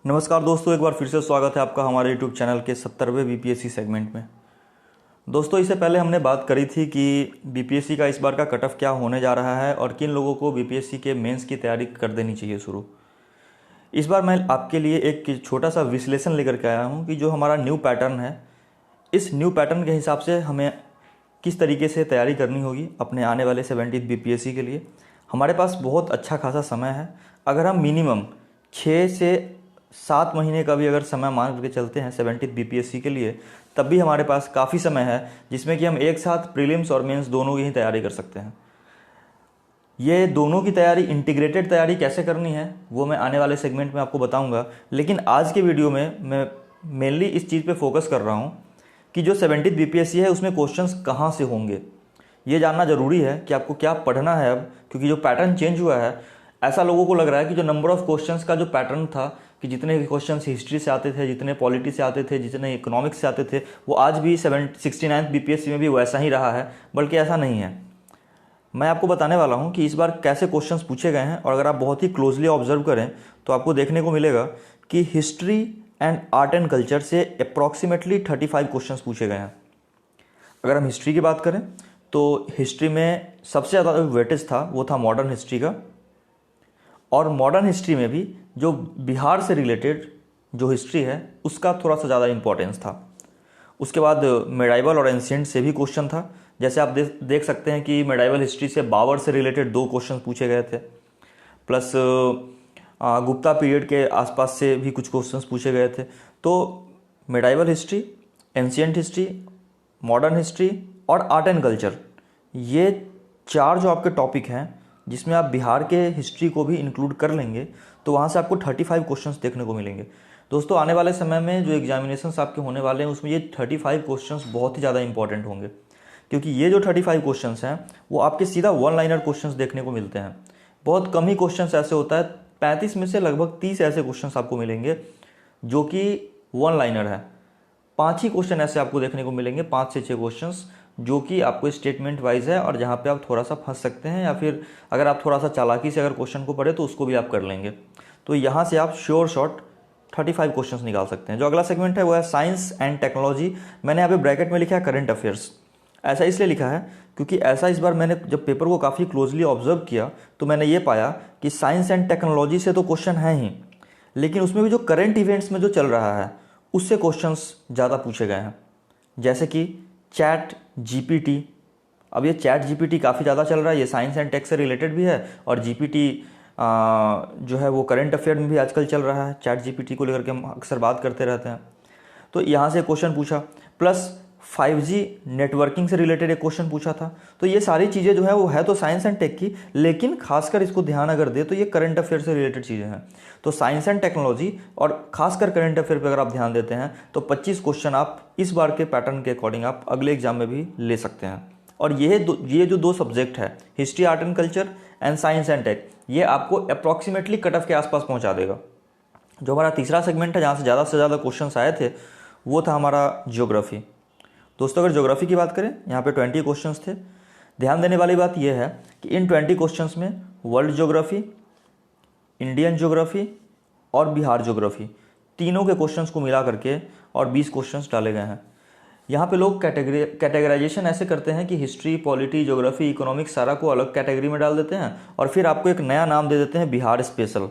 नमस्कार दोस्तों, एक बार फिर से स्वागत है आपका हमारे यूट्यूब चैनल के 70वें बीपीएससी सेगमेंट में। दोस्तों, इससे पहले हमने बात करी थी कि बीपीएससी का इस बार का कट ऑफ क्या होने जा रहा है और किन लोगों को बीपीएससी के मेंस की तैयारी कर देनी चाहिए शुरू। इस बार मैं आपके लिए एक छोटा सा विश्लेषण लेकर के आया हूँ कि जो हमारा न्यू पैटर्न है, इस न्यू पैटर्न के हिसाब से हमें किस तरीके से तैयारी करनी होगी अपने आने वाले 70th बीपीएससी के लिए। हमारे पास बहुत अच्छा खासा समय है। अगर हम मिनिमम 6 से 7 महीने का भी अगर समय मान करके चलते हैं 70th बीपीएससी के लिए, तब भी हमारे पास काफ़ी समय है जिसमें कि हम एक साथ प्रीलिम्स और मेंस दोनों की ही तैयारी कर सकते हैं। ये दोनों की तैयारी, इंटीग्रेटेड तैयारी कैसे करनी है वो मैं आने वाले सेगमेंट में आपको बताऊंगा। लेकिन आज के वीडियो में मैं मेनली इस चीज़ पे फोकस कर रहा हूँ कि जो 70th बीपीएससी है उसमें क्वेश्चंस कहाँ से होंगे। ये जानना ज़रूरी है कि आपको क्या पढ़ना है अब, क्योंकि जो पैटर्न चेंज हुआ है, ऐसा लोगों को लग रहा है कि जो नंबर ऑफ़ क्वेश्चंस का जो पैटर्न था कि जितने क्वेश्चंस हिस्ट्री से आते थे, जितने पॉलिटी से आते थे, जितने इकोनॉमिक्स से आते थे, वो आज भी 69th बीपीएससी में भी वैसा ही रहा है, बल्कि ऐसा नहीं है। मैं आपको बताने वाला हूं कि इस बार कैसे क्वेश्चंस पूछे गए हैं, और अगर आप बहुत ही क्लोजली ऑब्जर्व करें तो आपको देखने को मिलेगा कि history and art and culture से अप्रॉक्सीमेटली 35 क्वेश्चंस पूछे गए हैं। अगर हम हिस्ट्री की बात करें तो हिस्ट्री में सबसे ज़्यादा वेटेज था वो था मॉडर्न हिस्ट्री का, और मॉडर्न हिस्ट्री में भी जो बिहार से रिलेटेड जो हिस्ट्री है उसका थोड़ा सा ज़्यादा इंपॉर्टेंस था। उसके बाद मेडाइवल और एंशिएंट से भी क्वेश्चन था। जैसे आप देख सकते हैं कि मेडाइवल हिस्ट्री से बाबर से रिलेटेड 2 क्वेश्चन पूछे गए थे, प्लस गुप्ता पीरियड के आसपास से भी कुछ क्वेश्चंस पूछे गए थे। तो medieval history, ancient history, modern history और आर्ट एंड कल्चर, ये 4 जो आपके टॉपिक हैं जिसमें आप बिहार के हिस्ट्री को भी इंक्लूड कर लेंगे तो वहाँ से आपको 35 क्वेश्चंस देखने को मिलेंगे। दोस्तों, आने वाले समय में जो एग्जामिनेशंस आपके होने वाले हैं उसमें ये 35 क्वेश्चंस बहुत ही ज़्यादा इंपॉर्टेंट होंगे, क्योंकि ये जो 35 क्वेश्चंस हैं वो आपके सीधा 1 लाइनर क्वेश्चंस देखने को मिलते हैं। बहुत कम ही क्वेश्चंस ऐसे होता है, 35 में से लगभग 30 ऐसे क्वेश्चंस आपको मिलेंगे जो कि 1 लाइनर है। 5 ही क्वेश्चन ऐसे आपको देखने को मिलेंगे, 5 से 6 क्वेश्चंस जो कि आपको स्टेटमेंट वाइज है और जहाँ पे आप थोड़ा सा फंस सकते हैं, या फिर अगर आप थोड़ा सा चालाकी से अगर क्वेश्चन को पढ़े तो उसको भी आप कर लेंगे। तो यहाँ से आप श्योर शॉट 35 क्वेश्चंस निकाल सकते हैं। जो अगला सेगमेंट है वो है साइंस एंड टेक्नोलॉजी। मैंने यहाँ पे ब्रैकेट में लिखा है करंट अफेयर्स। ऐसा इसलिए लिखा है क्योंकि ऐसा इस बार मैंने जब पेपर को काफ़ी क्लोजली ऑब्जर्व किया तो मैंने ये पाया कि साइंस एंड टेक्नोलॉजी से तो क्वेश्चन है ही, लेकिन उसमें भी जो करंट इवेंट्स में जो चल रहा है उससे क्वेश्चंस ज़्यादा पूछे गए हैं। जैसे कि चैट जीपीटी। अब ये चैट जीपीटी काफ़ी ज़्यादा चल रहा है, ये साइंस एंड टेक से रिलेटेड भी है, और जीपीटी जो है वो करंट अफेयर में भी आजकल चल रहा है। चैट जीपीटी को लेकर के हम अक्सर बात करते रहते हैं। तो यहाँ से क्वेश्चन पूछा, प्लस 5G नेटवर्किंग से रिलेटेड एक क्वेश्चन पूछा था। तो ये सारी चीज़ें जो है वो है तो साइंस एंड टेक की, लेकिन खासकर इसको ध्यान अगर दे तो ये करंट अफेयर से रिलेटेड चीज़ें हैं। तो साइंस एंड टेक्नोलॉजी और खासकर करंट अफेयर पे अगर आप ध्यान देते हैं तो 25 क्वेश्चन आप इस बार के पैटर्न के अकॉर्डिंग आप अगले एग्जाम में भी ले सकते हैं। और ये जो 2 सब्जेक्ट है, history art and culture and science and tech, ये आपको अप्रॉक्सीमेटली कट ऑफ के आसपास पहुँचा देगा। जो हमारा तीसरा सेगमेंट है जहाँ से ज़्यादा क्वेश्चन आए थे वो था हमारा ज्योग्राफी। दोस्तों, अगर ज्योग्राफी की बात करें, यहाँ पे 20 क्वेश्चंस थे। ध्यान देने वाली बात यह है कि इन 20 क्वेश्चंस में वर्ल्ड ज्योग्राफी, इंडियन ज्योग्राफी और बिहार ज्योग्राफी, तीनों के क्वेश्चंस को मिला करके और 20 क्वेश्चंस डाले गए हैं। यहाँ पे लोग कैटेगराइजेशन ऐसे करते हैं कि हिस्ट्री, पॉलिटी, ज्योग्राफी, इकोनॉमिक्स सारा को अलग कैटेगरी में डाल देते हैं और फिर आपको एक नया नाम दे देते हैं बिहार स्पेशल।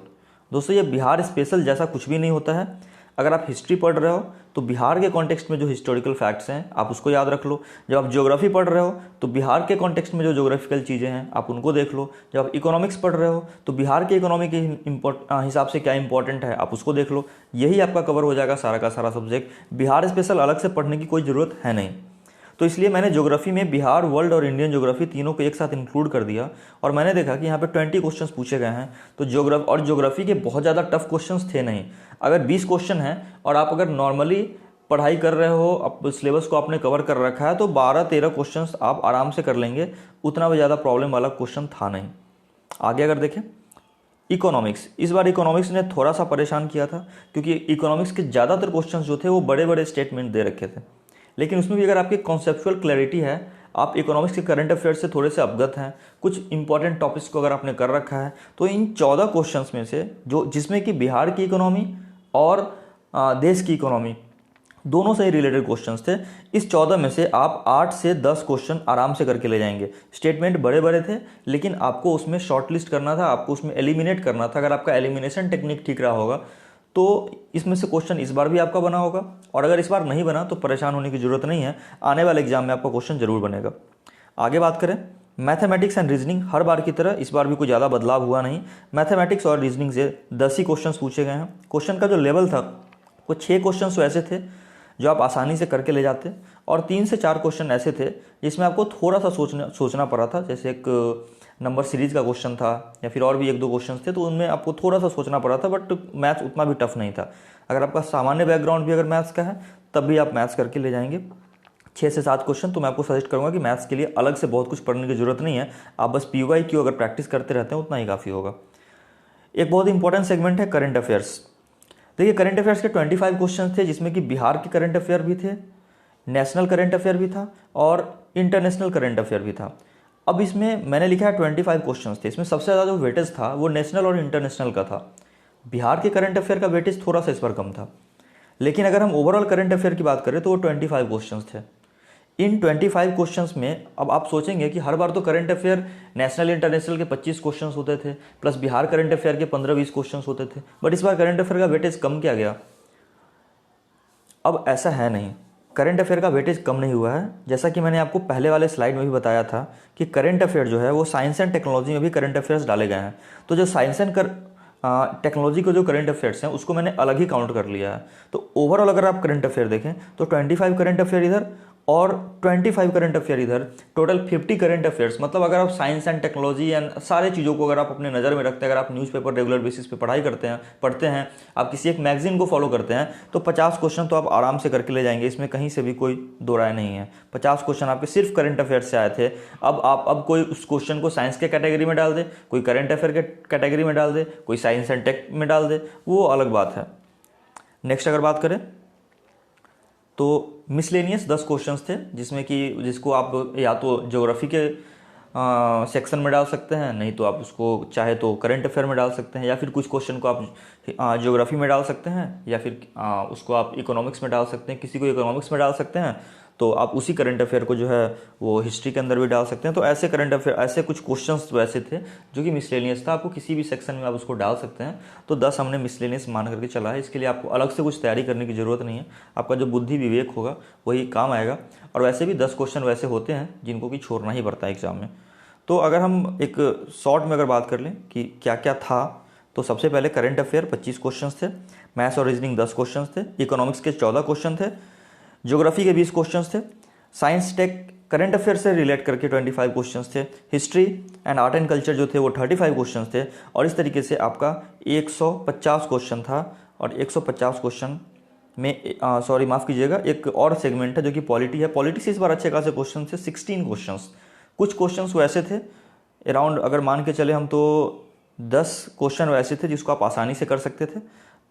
दोस्तों, ये बिहार स्पेशल जैसा कुछ भी नहीं होता है। अगर आप हिस्ट्री पढ़ रहे हो तो बिहार के कॉन्टेक्स्ट में जो हिस्टोरिकल फैक्ट्स हैं आप उसको याद रख लो। जब आप ज्योग्राफी पढ़ रहे हो तो बिहार के कॉन्टेक्स्ट में जो ज्योग्राफिकल चीज़ें हैं आप उनको देख लो। जब आप इकोनॉमिक्स पढ़ रहे हो तो बिहार के इकोनॉमी के हिसाब से क्या इंपॉर्टेंट है आप उसको देख लो। यही आपका कवर हो जाएगा सारा का सारा सब्जेक्ट। बिहार स्पेशल अलग से पढ़ने की कोई ज़रूरत है नहीं। तो इसलिए मैंने ज्योग्राफी में बिहार, वर्ल्ड और इंडियन ज्योग्राफी तीनों को एक साथ इंक्लूड कर दिया, और मैंने देखा कि यहाँ पे 20 क्वेश्चंस पूछे गए हैं। तो ज्योग्राफी के बहुत ज़्यादा टफ क्वेश्चंस थे नहीं। अगर 20 क्वेश्चन हैं और आप अगर नॉर्मली पढ़ाई कर रहे हो, अब सिलेबस को आपने कवर कर रखा है, तो 12-13 क्वेश्चंस आप आराम से कर लेंगे। उतना भी ज़्यादा प्रॉब्लम वाला क्वेश्चन था नहीं। आगे अगर देखें, इकोनॉमिक्स, इस बार इकोनॉमिक्स ने थोड़ा सा परेशान किया था क्योंकि इकोनॉमिक्स के ज़्यादातर क्वेश्चंस जो थे वो बड़े बड़े स्टेटमेंट दे रखे थे। लेकिन उसमें भी अगर आपकी कॉन्सेप्चुअल क्लैरिटी है, आप इकोनॉमिक्स के करंट अफेयर्स से थोड़े से अवगत हैं, कुछ इंपॉर्टेंट टॉपिक्स को अगर आपने कर रखा है, तो इन 14 क्वेश्चंस में से जो जिसमें कि बिहार की इकोनॉमी और देश की इकोनॉमी, दोनों से ही रिलेटेड क्वेश्चंस थे। इस 14 में से आप 8 से 10 क्वेश्चन आराम से करके ले जाएंगे। स्टेटमेंट बड़े बड़े थे, लेकिन आपको उसमें शॉर्ट लिस्ट करना था, आपको उसमें एलिमिनेट करना था। अगर आपका एलिमिनेशन टेक्निक ठीक रहा होगा तो इसमें से क्वेश्चन इस बार भी आपका बना होगा, और अगर इस बार नहीं बना तो परेशान होने की जरूरत नहीं है, आने वाले एग्जाम में आपका क्वेश्चन जरूर बनेगा। आगे बात करें मैथमेटिक्स एंड रीजनिंग, हर बार की तरह इस बार भी कोई ज़्यादा बदलाव हुआ नहीं। मैथमेटिक्स और रीजनिंग से 10 ही क्वेश्चन पूछे गए हैं। क्वेश्चन का जो लेवल था वो 6 क्वेश्चन ऐसे थे जो आप आसानी से करके ले जाते, और 3 से 4 क्वेश्चन ऐसे थे जिसमें आपको थोड़ा सा सोचना पड़ा था। जैसे एक नंबर सीरीज का क्वेश्चन था, या फिर और भी 1-2 क्वेश्चन थे, तो उनमें आपको थोड़ा सा सोचना पड़ा था, बट मैथ्स उतना भी टफ नहीं था। अगर आपका सामान्य बैकग्राउंड भी अगर मैथ्स का है तब भी आप मैथ्स करके ले जाएंगे। 6 से 7 क्वेश्चन तो मैं आपको सजेस्ट करूंगा कि मैथ्स के लिए अलग से बहुत कुछ पढ़ने की जरूरत नहीं है, आप बस PYQ अगर प्रैक्टिस करते रहते हैं उतना ही काफ़ी होगा। एक बहुत इंपॉर्टेंट सेगमेंट है करंट अफेयर्स। देखिए करंट अफेयर्स के 25 क्वेश्चन थे, जिसमें कि बिहार के करंट अफेयर भी थे, नेशनल करंट अफेयर भी था, और इंटरनेशनल करंट अफेयर भी था। अब इसमें मैंने लिखा है 25 क्वेश्चन थे, इसमें सबसे ज़्यादा जो वेटेज था वो नेशनल और इंटरनेशनल का था। बिहार के करंट अफेयर का वेटेज थोड़ा सा इस पर कम था, लेकिन अगर हम ओवरऑल करंट अफेयर की बात करें तो वो 25 क्वेश्चन थे। इन 25 क्वेश्चंस में अब आप सोचेंगे कि हर बार तो करंट अफेयर नेशनल इंटरनेशनल के 25 क्वेश्चंस होते थे, प्लस बिहार करंट अफेयर के 15-20 क्वेश्चंस होते थे, बट इस बार करंट अफेयर का वेटेज कम किया गया। अब ऐसा है नहीं, करंट अफेयर का वेटेज कम नहीं हुआ है। जैसा कि मैंने आपको पहले वाले स्लाइड में भी बताया था कि करंट अफेयर जो है वो साइंस एंड टेक्नोलॉजी में भी करंट अफेयर्स डाले गए हैं। तो जो साइंस एंड टेक्नोलॉजी को जो करंट अफेयर्स हैं उसको मैंने अलग ही काउंट कर लिया है। तो ओवरऑल अगर आप करंट अफेयर देखें तो 25 करंट अफेयर इधर और 25 करंट अफेयर इधर, टोटल 50 करंट अफेयर्स। मतलब अगर आप साइंस एंड टेक्नोलॉजी एंड सारे चीज़ों को अगर आप अपने नज़र में रखते हैं, अगर आप न्यूज़पेपर रेगुलर बेसिस पे पढ़ते हैं, आप किसी एक मैगजीन को फॉलो करते हैं, तो 50 क्वेश्चन तो आप आराम से करके ले जाएंगे। इसमें कहीं से भी कोई दो राय नहीं है। 50 क्वेश्चन आपके सिर्फ करंट अफेयर से आए थे। अब कोई उस क्वेश्चन को साइंस के कैटेगरी में डाल दे, कोई करंट अफेयर के कैटेगरी में डाल दे, कोई साइंस एंड टेक में डाल दे, वो अलग बात है। नेक्स्ट अगर बात करें तो मिसलेनियस 10 क्वेश्चंस थे, जिसको आप या तो ज्योग्राफी के सेक्शन में डाल सकते हैं, नहीं तो आप उसको चाहे तो करंट अफेयर में डाल सकते हैं, या फिर कुछ क्वेश्चन को आप ज्योग्राफी में डाल सकते हैं, या फिर उसको आप इकोनॉमिक्स में डाल सकते हैं। किसी को इकोनॉमिक्स में डाल सकते हैं तो आप उसी करंट अफेयर को जो है वो हिस्ट्री के अंदर भी डाल सकते हैं। तो ऐसे करंट अफेयर, ऐसे कुछ क्वेश्चंस तो ऐसे थे जो कि मिसलेनियस था, आपको किसी भी सेक्शन में आप उसको डाल सकते हैं। तो 10 हमने मिसलेनियस मान करके चला है। इसके लिए आपको अलग से कुछ तैयारी करने की ज़रूरत नहीं है, आपका जो बुद्धि विवेक होगा वही काम आएगा। और वैसे भी 10 क्वेश्चन वैसे होते हैं जिनको कि छोड़ना ही पड़ता है एग्जाम में। तो अगर हम एक शॉर्ट में अगर बात कर लें कि क्या क्या था, तो सबसे पहले करंट अफेयर 25 क्वेश्चन थे, मैथ्स और रीजनिंग 10 क्वेश्चन थे, इकोनॉमिक्स के 14 क्वेश्चन थे, ज्योग्राफी के 20 क्वेश्चन थे, साइंस टेक करंट अफेयर से रिलेट करके 25 क्वेश्चन थे, history and art and culture जो थे वो 35 क्वेश्चन थे। और इस तरीके से आपका 150 क्वेश्चन था। और 150 क्वेश्चन में सॉरी माफ़ कीजिएगा, एक और सेगमेंट है जो कि पॉलिटी है। पॉलिटी से इस बार अच्छे खासे क्वेश्चन थे, 16 क्वेश्चन। कुछ क्वेश्चन वैसे थे अराउंड, अगर मान के चले हम तो 10 क्वेश्चन वैसे थे जिसको आप आसानी से कर सकते थे।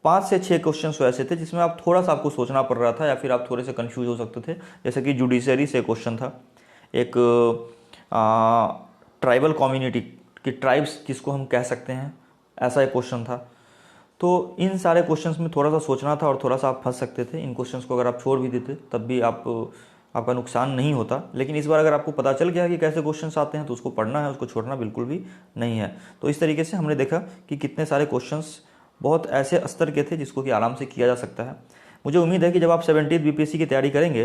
5 से 6 क्वेश्चन ऐसे थे जिसमें आप थोड़ा सा आपको सोचना पड़ रहा था, या फिर आप थोड़े से कंफ्यूज हो सकते थे। जैसे कि जुडिशरी से क्वेश्चन था, एक ट्राइबल कम्युनिटी की, ट्राइब्स किसको हम कह सकते हैं, ऐसा एक क्वेश्चन था। तो इन सारे क्वेश्चंस में थोड़ा सा सोचना था और थोड़ा सा आप फंस सकते थे। इन क्वेश्चंस को अगर आप छोड़ भी देते तब भी आपका नुकसान नहीं होता। लेकिन इस बार अगर आपको पता चल गया कि कैसे क्वेश्चंस आते हैं तो उसको पढ़ना है, उसको छोड़ना बिल्कुल भी नहीं है। तो इस तरीके से हमने देखा कि कितने सारे क्वेश्चंस बहुत ऐसे स्तर के थे जिसको कि आराम से किया जा सकता है। मुझे उम्मीद है कि जब आप 17th BPSC की तैयारी करेंगे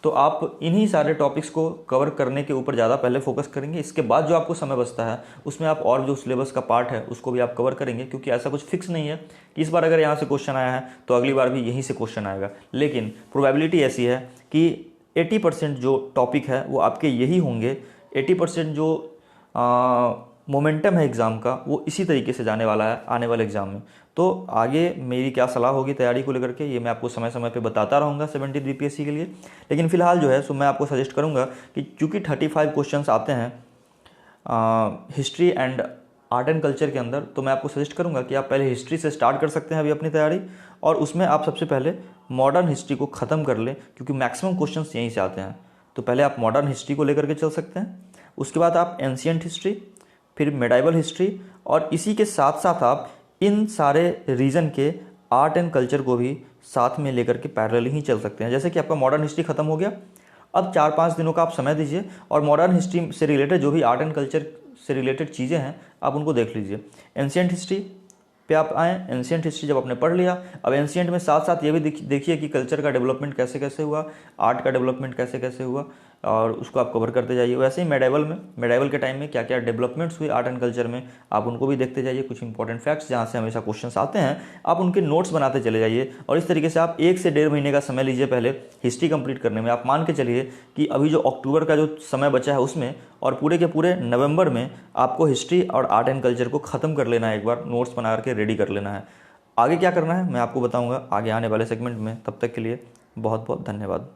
तो आप इन्हीं सारे टॉपिक्स को कवर करने के ऊपर ज़्यादा पहले फोकस करेंगे। इसके बाद जो आपको समय बचता है उसमें आप और जो सिलेबस का पार्ट है उसको भी आप कवर करेंगे, क्योंकि ऐसा कुछ फिक्स नहीं है कि इस बार अगर यहाँ से क्वेश्चन आया है तो अगली बार भी यहीं से क्वेश्चन आएगा। लेकिन प्रोबेबिलिटी ऐसी है कि 80% जो टॉपिक है वो आपके यही होंगे। 80% जो मोमेंटम है एग्ज़ाम का वो इसी तरीके से जाने वाला है आने वाले एग्ज़ाम में। तो आगे मेरी क्या सलाह होगी तैयारी को लेकर के, ये मैं आपको समय समय पे बताता रहूँगा 17th BPSC के लिए। लेकिन फिलहाल जो है सो मैं आपको सजेस्ट करूँगा कि चूँकि 35 क्वेश्चंस आते हैं history and art and culture के अंदर, तो मैं आपको सजेस्ट करूँगा कि आप पहले हिस्ट्री से स्टार्ट कर सकते हैं अभी अपनी तैयारी, और उसमें आप सबसे पहले मॉडर्न हिस्ट्री को ख़त्म कर लें, क्योंकि मैक्सिमम क्वेश्चंस यहीं से आते हैं। तो पहले आप मॉडर्न हिस्ट्री को लेकर के चल सकते हैं, उसके बाद आप एंशियंट हिस्ट्री, फिर मेडाइवल हिस्ट्री, और इसी के साथ साथ आप इन सारे रीजन के आर्ट एंड कल्चर को भी साथ में लेकर के पैरेलल ही चल सकते हैं। जैसे कि आपका मॉडर्न हिस्ट्री खत्म हो गया, अब 4-5 दिनों का आप समय दीजिए और मॉडर्न हिस्ट्री से रिलेटेड जो भी आर्ट एंड कल्चर से रिलेटेड चीज़ें हैं आप उनको देख लीजिए। एंशियंट हिस्ट्री पे आप आएँ, एंशियंट हिस्ट्री जब आपने पढ़ लिया, अब एंशियंट में साथ साथ ये भी देखिए कि कल्चर का डेवलपमेंट कैसे कैसे हुआ, आर्ट का डेवलपमेंट कैसे कैसे हुआ, और उसको आप कवर करते जाइए। वैसे ही मेडाइवल के टाइम में क्या क्या डेवलपमेंट्स हुए आर्ट एंड कल्चर में, आप उनको भी देखते जाइए। कुछ इंपॉर्टेंट फैक्ट्स जहाँ से हमेशा क्वेश्चंस आते हैं आप उनके नोट्स बनाते चले जाइए, और इस तरीके से आप 1 से 1.5 महीने का समय लीजिए पहले हिस्ट्री कंप्लीट करने में। आप मान के चलिए कि अभी जो अक्टूबर का जो समय बचा है उसमें और पूरे के पूरे नवंबर में आपको हिस्ट्री और आर्ट एंड कल्चर को ख़त्म कर लेना है, एक बार नोट्स बना करके रेडी कर लेना है। आगे क्या करना है मैं आपको बताऊँगा आगे आने वाले सेगमेंट में। तब तक के लिए बहुत बहुत धन्यवाद।